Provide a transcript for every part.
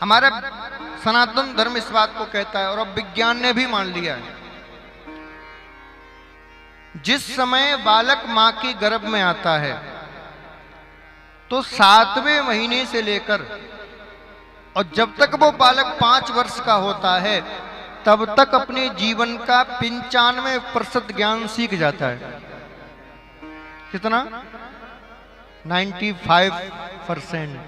हमारा सनातन धर्म इस बात को कहता है और अब विज्ञान ने भी मान लिया है, जिस समय बालक मां के गर्भ में आता है तो 7वें महीने से लेकर और जब तक वो बालक 5 वर्ष का होता है तब तक अपने जीवन का 95% ज्ञान सीख जाता है। कितना? 95%।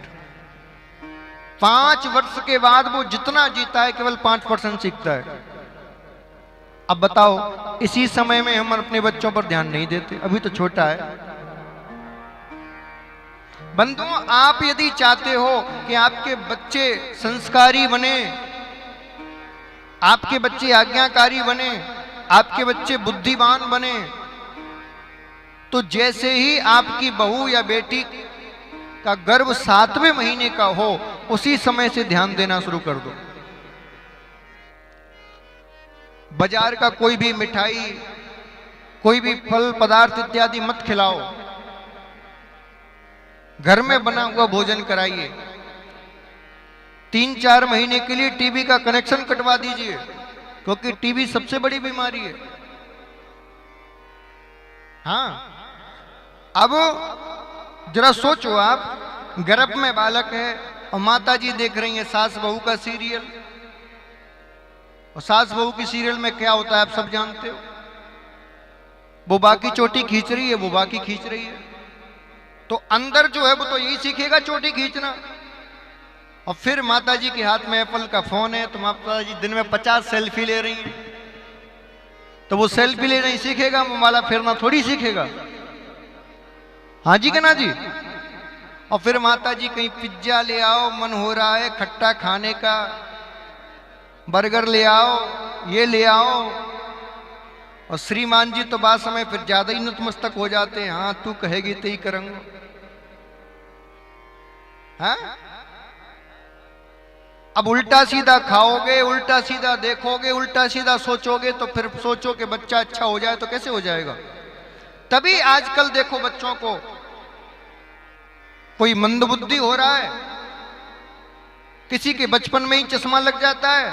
5 वर्ष के बाद वो जितना जीता है केवल 5% सीखता है। अब बताओ, इसी समय में हम अपने बच्चों पर ध्यान नहीं देते, अभी तो छोटा है। बंधुओं, आप यदि चाहते हो कि आपके बच्चे संस्कारी बने, आपके बच्चे आज्ञाकारी बने, आपके बच्चे बुद्धिमान बने, तो जैसे ही आपकी बहू या बेटी का गर्भ 7वें महीने का हो उसी समय से ध्यान देना शुरू कर दो। बाजार का कोई भी मिठाई, कोई भी फल पदार्थ इत्यादि मत खिलाओ, घर में बना हुआ भोजन कराइए। 3-4 महीने के लिए टीबी का कनेक्शन कटवा दीजिए, क्योंकि टीबी सबसे बड़ी बीमारी है। हाँ, अब जरा सोचो, आप गर्भ में बालक है और माता जी देख रही है सास बहू का सीरियल, और सास बहू की सीरियल में क्या होता है आप सब जानते हो। वो बाकी चोटी खींच रही है, वो बाकी खींच रही है, तो अंदर जो है वो तो यही सीखेगा चोटी खींचना। और फिर माता जी के हाथ में एप्पल का फोन है, तो माता जी दिन में 50 सेल्फी ले रही हैं, तो वो सेल्फी ले नहीं सीखेगा, वो माला फेरना थोड़ी सीखेगा। हाँ जी कि ना जी। और फिर माता जी कहीं पिज्जा ले आओ, मन हो रहा है खट्टा खाने का, बर्गर ले आओ, ये ले आओ, और श्रीमान जी तो बाद समय फिर ज्यादा ही नतमस्तक हो जाते हैं। हाँ, तू कहेगी तो ही करूंगा। हाँ, अब उल्टा सीधा खाओगे, उल्टा सीधा देखोगे, उल्टा सीधा सोचोगे, तो फिर सोचो कि बच्चा अच्छा हो जाए तो कैसे हो जाएगा। तभी आजकल देखो बच्चों को कोई मंदबुद्धि हो रहा है, किसी के बचपन में ही चश्मा लग जाता है,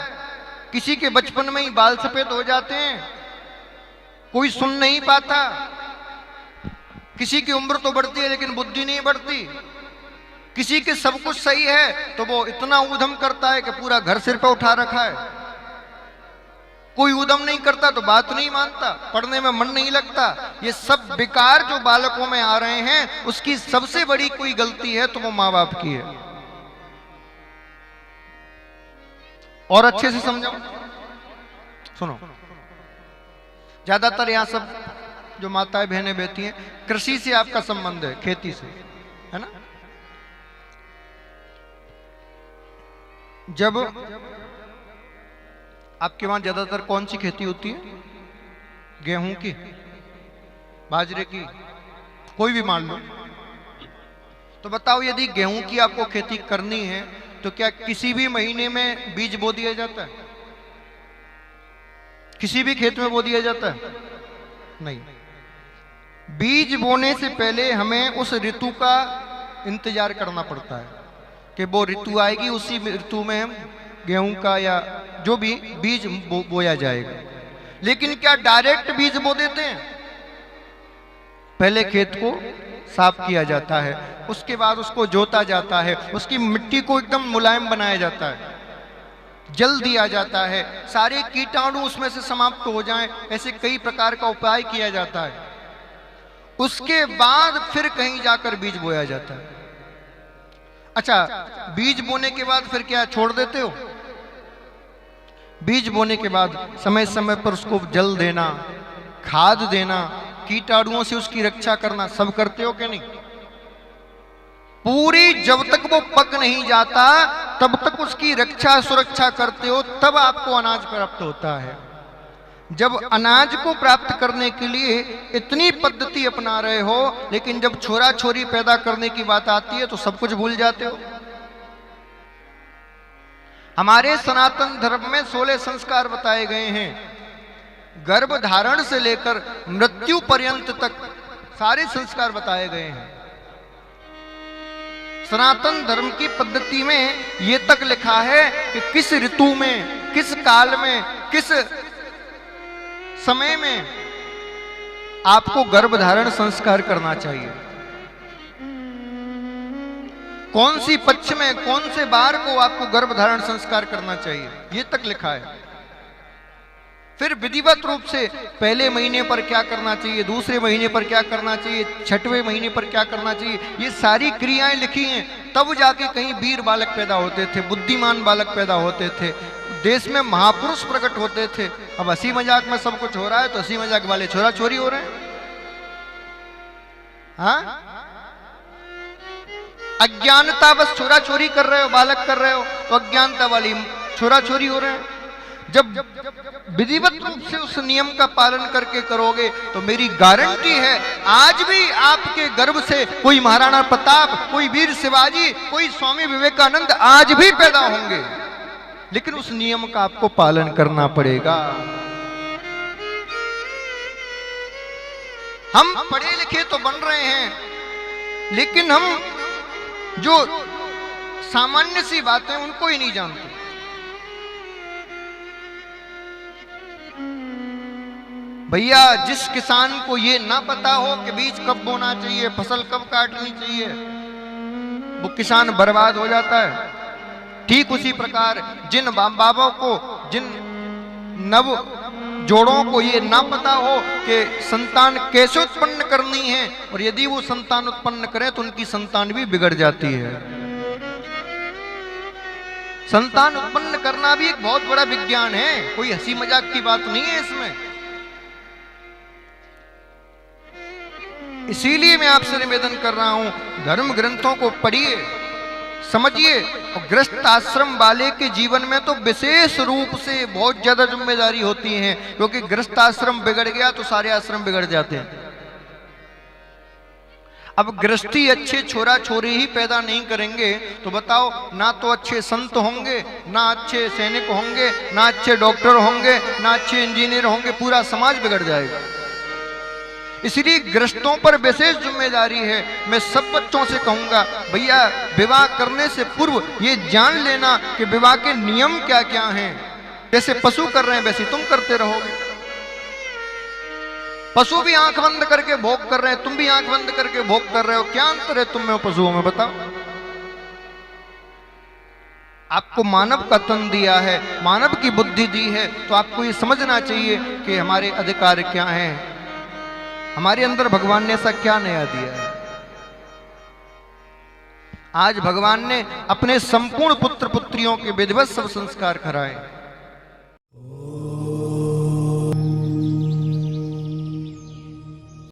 किसी के बचपन में ही बाल सफेद हो जाते हैं, कोई सुन नहीं पाता, किसी की उम्र तो बढ़ती है लेकिन बुद्धि नहीं बढ़ती, किसी के सब कुछ सही है तो वो इतना ऊधम करता है कि पूरा घर सिर पे उठा रखा है, कोई ऊधम नहीं करता तो बात नहीं मानता, पढ़ने में मन नहीं लगता। ये सब विकार जो बालकों में आ रहे हैं, उसकी सबसे बड़ी कोई गलती है तो वो माँ बाप की है। और अच्छे से समझो, सुनो, ज्यादातर यहां सब जो माताएं बहनें बैठी हैं, कृषि से आपका संबंध है, खेती से, है ना। जब आपके वहां ज्यादातर कौन सी खेती होती है? गेहूं की, बाजरे की, कोई भी मान लो। तो बताओ, यदि गेहूं की आपको खेती करनी है तो क्या किसी भी महीने में बीज बो दिया जाता है? किसी भी खेत में बो दिया जाता है? नहीं। बीज बोने से पहले हमें उस ऋतु का इंतजार करना पड़ता है कि वो ऋतु आएगी, उसी ऋतु में हम गेहूं का या जो भी बीज बोया जाएगा। लेकिन क्या डायरेक्ट बीज बो देते हैं? पहले खेत को साफ किया जाता है, उसके बाद उसको जोता जाता है, उसकी मिट्टी को एकदम मुलायम बनाया जाता है, जल दिया जाता है, सारे कीटाणु उसमें से समाप्त हो जाएं, ऐसे कई प्रकार का उपाय किया जाता है। उसके बाद फिर कहीं जाकर बीज बोया जाता है। अच्छा, बीज बोने के बाद फिर क्या छोड़ देते हो? बीज बोने के बाद समय समय पर उसको जल देना, खाद देना, कीटाणुओं से उसकी रक्षा करना, सब करते हो कि नहीं? पूरी जब तक वो पक नहीं जाता तब तक उसकी रक्षा सुरक्षा करते हो, तब आपको अनाज प्राप्त होता है। जब अनाज को प्राप्त करने के लिए इतनी पद्धति अपना रहे हो, लेकिन जब छोरा छोरी पैदा करने की बात आती है तो सब कुछ भूल जाते हो। हमारे सनातन धर्म में 16 संस्कार बताए गए हैं। गर्भ धारण से लेकर मृत्यु पर्यंत तक सारे संस्कार बताए गए हैं। सनातन धर्म की पद्धति में ये तक लिखा है कि किस ऋतु में, किस काल में, किस समय में आपको गर्भधारण संस्कार करना चाहिए, कौन सी पक्ष में, कौन से बार को आपको गर्भधारण संस्कार करना चाहिए, ये तक लिखा है। फिर विधिवत रूप से पहले महीने पर क्या करना चाहिए, दूसरे महीने पर क्या करना चाहिए, छठवें महीने पर क्या करना चाहिए, ये सारी क्रियाएं लिखी हैं। तब जाके कहीं वीर बालक पैदा होते थे, बुद्धिमान बालक पैदा होते थे, देश में महापुरुष प्रकट होते थे। अब हंसी मजाक में सब कुछ हो रहा है तो हंसी मजाक वाले छोरा छोरी हो रहे हैं। हाँ, अज्ञानता बस छोरा छोरी कर रहे हो, बालक कर रहे हो, तो अज्ञानता वाली छोरा छोरी हो रहे हैं। जब विधिवत रूप से उस नियम का पालन करके करोगे तो मेरी गारंटी है आज भी आपके गर्भ से कोई महाराणा प्रताप, कोई वीर शिवाजी, कोई स्वामी विवेकानंद आज भी पैदा होंगे, लेकिन उस नियम का आपको पालन करना पड़ेगा। हम पढ़े लिखे तो बन रहे हैं, लेकिन हम जो सामान्य सी बातें उनको ही नहीं जानते। भैया, जिस किसान को ये ना पता हो कि बीज कब बोना चाहिए, फसल कब काटनी चाहिए, वो किसान बर्बाद हो जाता है। ठीक उसी प्रकार जिन बाबों को, जिन नव जोड़ों को ये ना पता हो कि संतान कैसे उत्पन्न करनी है, और यदि वो संतान उत्पन्न करें तो उनकी संतान भी बिगड़ जाती है। संतान उत्पन्न करना भी एक बहुत बड़ा विज्ञान है, कोई हंसी मजाक की बात नहीं है इसमें। इसीलिए मैं आपसे निवेदन कर रहा हूं, धर्म ग्रंथों को पढ़िए, समझिए, और गृहस्थ आश्रम वाले के जीवन में तो विशेष रूप से बहुत ज्यादा जिम्मेदारी होती है, क्योंकि गृहस्थ आश्रम बिगड़ गया तो सारे आश्रम बिगड़ जाते हैं। अब गृहस्थी अच्छे छोरा छोरी ही पैदा नहीं करेंगे तो बताओ, ना तो अच्छे संत होंगे, ना अच्छे सैनिक होंगे, ना अच्छे डॉक्टर होंगे, ना अच्छे इंजीनियर होंगे, पूरा समाज बिगड़ जाएगा। इसलिए गृहस्थों पर विशेष जिम्मेदारी है। मैं सब बच्चों से कहूंगा, भैया विवाह करने से पूर्व ये जान लेना कि विवाह के नियम क्या क्या हैं। जैसे पशु कर रहे हैं वैसे तुम करते रहोगे। पशु भी आंख बंद करके भोग कर रहे हैं, तुम भी आंख बंद करके भोग कर रहे हो, क्या अंतर है तुम में और पशुओं में, बताओ। आपको मानव का तन दिया है, मानव की बुद्धि दी है, तो आपको ये समझना चाहिए कि हमारे अधिकार क्या हैं, हमारे अंदर भगवान ने ऐसा क्या नया दिया है। आज भगवान ने अपने संपूर्ण पुत्र पुत्रियों के विधिवत सब संस्कार कराए।